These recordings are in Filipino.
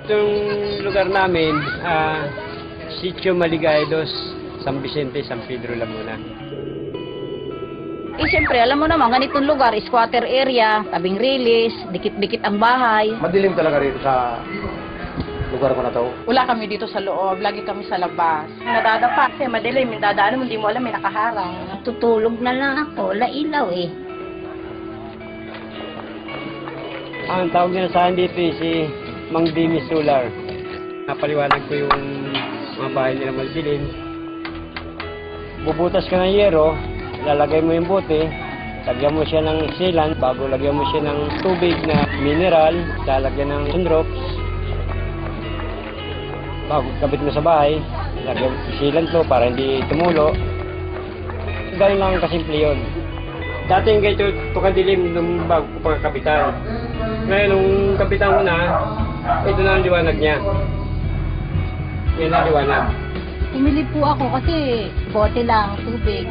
Itong lugar namin, Sitio Maligaya Dos, San Vicente, San Pedro, Lamuna. Eh, siyempre, alam mo naman, ganitong lugar, squatter area, tabing rilis, dikit-dikit ang bahay. Madilim talaga rito sa lugar ko na to. Wala kami dito sa loob, lagi kami sa labas. Nadadapa kasi madilim, yung dadaan mo, hindi mo alam, may nakaharang. Tutulog na lang ako, wala ilaw eh. Ang tawag nila sa akin dito si Mang Dimi Solar. Napaliwanag ko yung mga bahay nila madilim. Bubutas ka ng yero, lalagay mo yung bote, lagyan mo siya ng sealant, bago lagyan mo siya ng tubig na mineral, lalagyan ng sunrops. Bago kabit mo sa bahay, lagyan sealant mo para hindi tumulo. Ganun lang kasimple yun. Dati yung ganito, tukadilim nung bago ko pagkapitan. Ngayon, nung kapitan ko na, ito na ang liwanag niya. Yan ang liwanag. Pumili po ako kasi bote lang, tubig,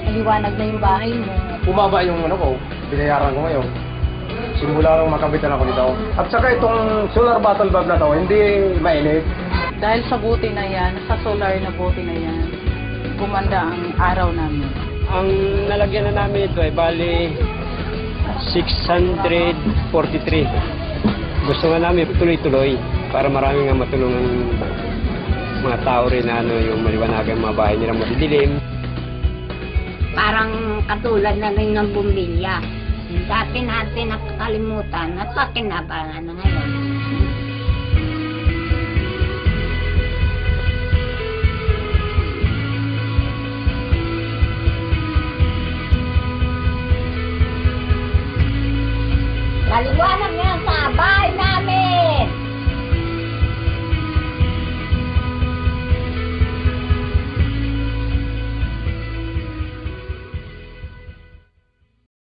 maliwanag na yung bahay mo. Bumaba yung ano ko, binayaran ko ngayon. Simula nung makabitan ako dito. At saka itong solar bottle bulb na to, hindi mainit. Dahil sa buti na yan, sa solar na buti na yan, gumanda ang araw namin. Ang nalagyan na namin ito ay bali 643. Gusto nga namin tuloy-tuloy para marami nga matulungan mga tao rin na yung maliwanagan mga bahay nila madidilim. Parang katulad na rin ng bumbilya. Dati natin nakakalimutan at pakinabangan na ngayon. Maliwanag nga